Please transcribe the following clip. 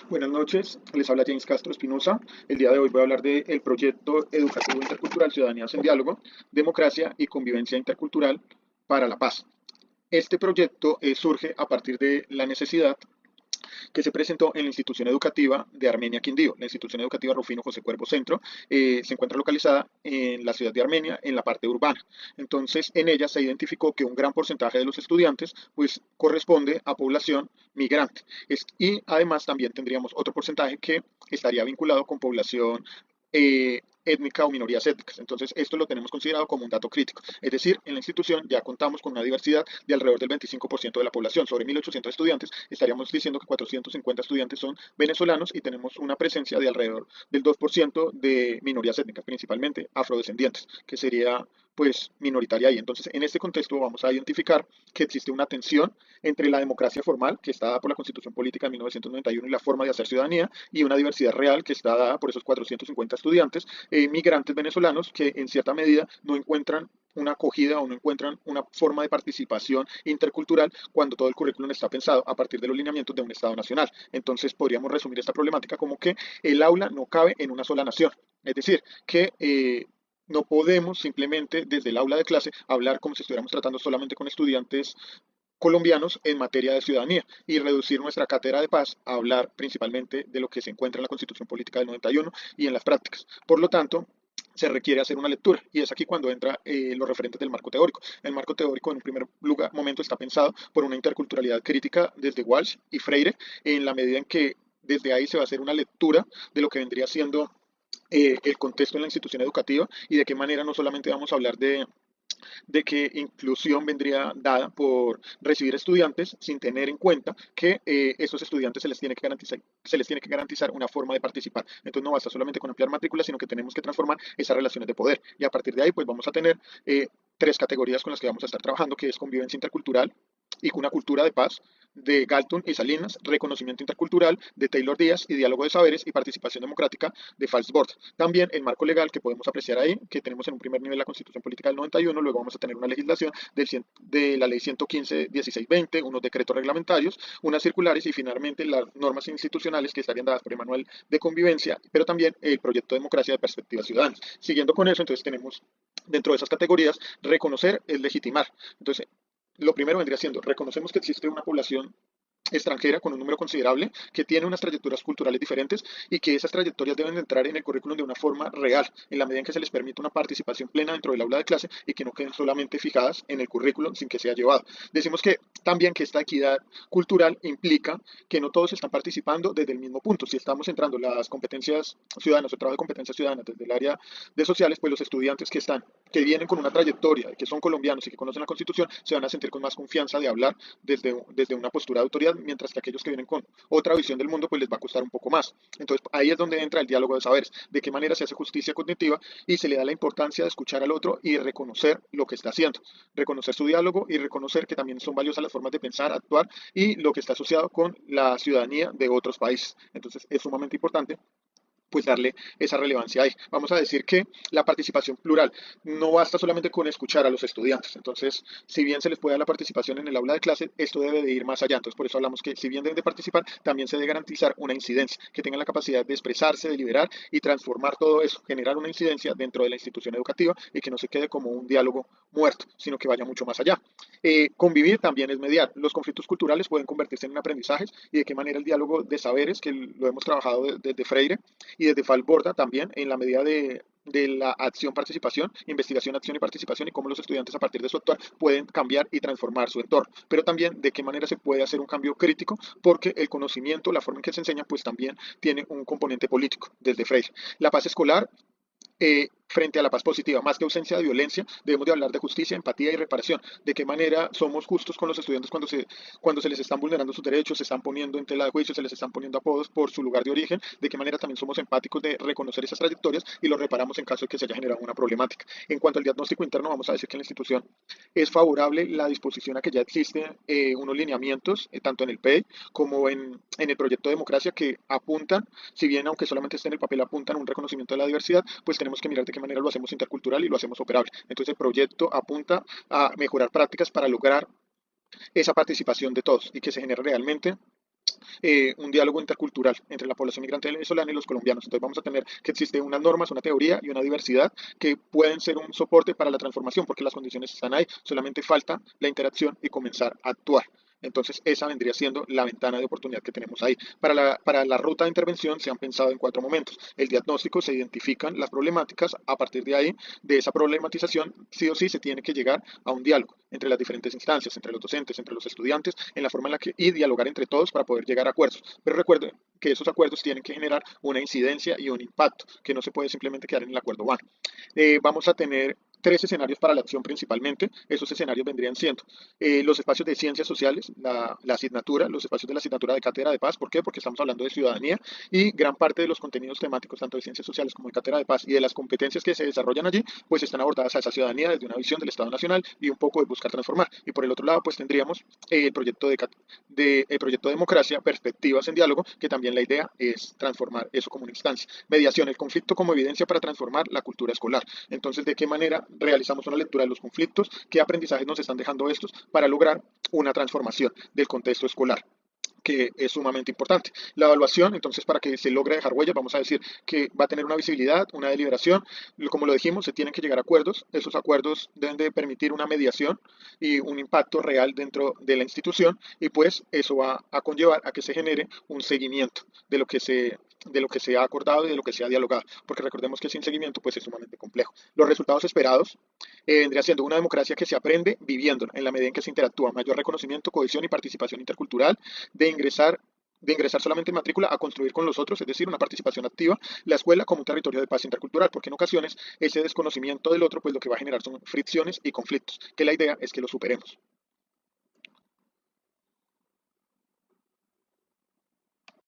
Buenas noches, les habla James Castro Espinosa. El día de hoy voy a hablar del proyecto educativo intercultural Ciudadanías en Diálogo, Democracia y Convivencia Intercultural para la Paz. Este proyecto surge a partir de la necesidad que se presentó en la institución educativa de Armenia Quindío. La institución educativa Rufino José Cuervo Centro se encuentra localizada en la ciudad de Armenia, en la parte urbana. Entonces, en ella se identificó que un gran porcentaje de los estudiantes pues corresponde a población migrante. Y además también tendríamos otro porcentaje que estaría vinculado con población étnica o minorías étnicas. Entonces, esto lo tenemos considerado como un dato crítico. Es decir, en la institución ya contamos con una diversidad de alrededor del 25% de la población. Sobre 1.800 estudiantes, estaríamos diciendo que 450 estudiantes son venezolanos y tenemos una presencia de alrededor del 2% de minorías étnicas, principalmente afrodescendientes, que sería pues minoritaria ahí. Entonces, en este contexto vamos a identificar que existe una tensión entre la democracia formal, que está dada por la Constitución Política de 1991 y la forma de hacer ciudadanía, y una diversidad real que está dada por esos 450 estudiantes migrantes venezolanos que en cierta medida no encuentran una acogida o no encuentran una forma de participación intercultural cuando todo el currículum está pensado a partir de los lineamientos de un Estado nacional. Entonces podríamos resumir esta problemática como que el aula no cabe en una sola nación. Es decir, que no podemos simplemente desde el aula de clase hablar como si estuviéramos tratando solamente con estudiantes colombianos en materia de ciudadanía y reducir nuestra cátedra de paz a hablar principalmente de lo que se encuentra en la Constitución Política del 91 y en las prácticas. Por lo tanto, se requiere hacer una lectura y es aquí cuando entra los referentes del marco teórico. El marco teórico en un primer lugar, momento está pensado por una interculturalidad crítica desde Walsh y Freire en la medida en que desde ahí se va a hacer una lectura de lo que vendría siendo el contexto en la institución educativa y de qué manera no solamente vamos a hablar de que inclusión vendría dada por recibir estudiantes sin tener en cuenta que estos estudiantes se les tiene que garantizar una forma de participar. Entonces no basta solamente con ampliar matrículas, sino que tenemos que transformar esas relaciones de poder. Y a partir de ahí, pues vamos a tener tres categorías con las que vamos a estar trabajando, que es convivencia intercultural y una cultura de paz de Galton y Salinas, reconocimiento intercultural de Taylor Díaz y diálogo de saberes y participación democrática de Falsborg. También el marco legal que podemos apreciar ahí, que tenemos en un primer nivel la Constitución Política del 91, luego vamos a tener una legislación de la Ley 115-1620, unos decretos reglamentarios, unas circulares y finalmente las normas institucionales que estarían dadas por el Manual de Convivencia, pero también el proyecto de democracia de perspectivas ciudadanas. Siguiendo con eso, entonces tenemos dentro de esas categorías, reconocer es legitimar. Entonces, lo primero vendría siendo, reconocemos que existe una población extranjera con un número considerable que tiene unas trayectorias culturales diferentes y que esas trayectorias deben de entrar en el currículum de una forma real, en la medida en que se les permite una participación plena dentro del aula de clase y que no queden solamente fijadas en el currículum sin que sea llevado. Decimos que también que esta equidad cultural implica que no todos están participando desde el mismo punto. Si estamos entrando las competencias ciudadanas o el trabajo de competencias ciudadanas desde el área de sociales, pues los estudiantes que vienen con una trayectoria, que son colombianos y que conocen la Constitución, se van a sentir con más confianza de hablar desde una postura de autoridad, mientras que aquellos que vienen con otra visión del mundo, pues les va a costar un poco más. Entonces, ahí es donde entra el diálogo de saberes, de qué manera se hace justicia cognitiva y se le da la importancia de escuchar al otro y reconocer lo que está haciendo, reconocer su diálogo y reconocer que también son valiosas las formas de pensar, actuar y lo que está asociado con la ciudadanía de otros países. Entonces, es sumamente importante pues darle esa relevancia ahí. Vamos a decir que la participación plural no basta solamente con escuchar a los estudiantes. Entonces, si bien se les puede dar la participación en el aula de clase, esto debe de ir más allá. Entonces, por eso hablamos que si bien deben de participar, también se debe garantizar una incidencia, que tengan la capacidad de expresarse, de liberar y transformar todo eso, generar una incidencia dentro de la institución educativa y que no se quede como un diálogo muerto, sino que vaya mucho más allá. Convivir también es mediar. Los conflictos culturales pueden convertirse en aprendizajes y de qué manera el diálogo de saberes, que lo hemos trabajado desde Freire, y desde Falborda también en la medida de la acción, participación, investigación, acción y participación y cómo los estudiantes a partir de su actuar pueden cambiar y transformar su entorno, pero también de qué manera se puede hacer un cambio crítico porque el conocimiento, la forma en que se enseña pues también tiene un componente político desde Freire. La paz escolar frente a la paz positiva, más que ausencia de violencia, debemos de hablar de justicia, empatía y reparación. De qué manera somos justos con los estudiantes cuando se les están vulnerando sus derechos, se están poniendo en tela de juicio, se les están poniendo apodos por su lugar de origen, de qué manera también somos empáticos de reconocer esas trayectorias y lo reparamos en caso de que se haya generado una problemática. En cuanto al diagnóstico interno, vamos a decir que en la institución es favorable la disposición a que ya existen unos lineamientos, tanto en el PEI como en el proyecto de democracia, que apuntan, si bien aunque solamente esté en el papel, apuntan a un reconocimiento de la diversidad, pues tenemos que mirar de qué manera lo hacemos intercultural y lo hacemos operable. Entonces el proyecto apunta a mejorar prácticas para lograr esa participación de todos y que se genere realmente es un diálogo intercultural entre la población migrante venezolana y los colombianos. Entonces vamos a tener que existe unas normas, una teoría y una diversidad que pueden ser un soporte para la transformación, porque las condiciones están ahí, solamente falta la interacción y comenzar a actuar. Entonces, esa vendría siendo la ventana de oportunidad que tenemos ahí. Para la ruta de intervención se han pensado en 4 momentos. El diagnóstico, se identifican las problemáticas, a partir de ahí, de esa problematización, sí o sí se tiene que llegar a un diálogo entre las diferentes instancias, entre los docentes, entre los estudiantes, en la forma en la que, y dialogar entre todos para poder llegar a acuerdos. Pero recuerden que esos acuerdos tienen que generar una incidencia y un impacto, que no se puede simplemente quedar en el acuerdo vano. Vamos a tener 3 escenarios para la acción principalmente. Esos escenarios vendrían siendo los espacios de ciencias sociales, la asignatura, los espacios de la asignatura de Cátedra de Paz. ¿Por qué? Porque estamos hablando de ciudadanía y gran parte de los contenidos temáticos, tanto de ciencias sociales como de Cátedra de Paz y de las competencias que se desarrollan allí, pues están abordadas a esa ciudadanía desde una visión del Estado Nacional y un poco de buscar transformar. Y por el otro lado, pues tendríamos el proyecto de democracia, perspectivas en diálogo, que también la idea es transformar eso como una instancia. Mediación, el conflicto como evidencia para transformar la cultura escolar. Entonces, ¿de qué manera realizamos una lectura de los conflictos? ¿Qué aprendizajes nos están dejando estos para lograr una transformación del contexto escolar, que es sumamente importante? La evaluación, entonces, para que se logre dejar huella, vamos a decir que va a tener una visibilidad, una deliberación, como lo dijimos, se tienen que llegar a acuerdos, esos acuerdos deben de permitir una mediación y un impacto real dentro de la institución, y pues eso va a conllevar a que se genere un seguimiento de lo que se ha acordado y de lo que se ha dialogado, porque recordemos que sin seguimiento pues es sumamente complejo. Los resultados esperados vendría siendo una democracia que se aprende viviendo en la medida en que se interactúa, mayor reconocimiento, cohesión y participación intercultural, de ingresar solamente en matrícula a construir con los otros, es decir, una participación activa, la escuela como un territorio de paz intercultural, porque en ocasiones ese desconocimiento del otro, pues lo que va a generar son fricciones y conflictos, que la idea es que lo superemos.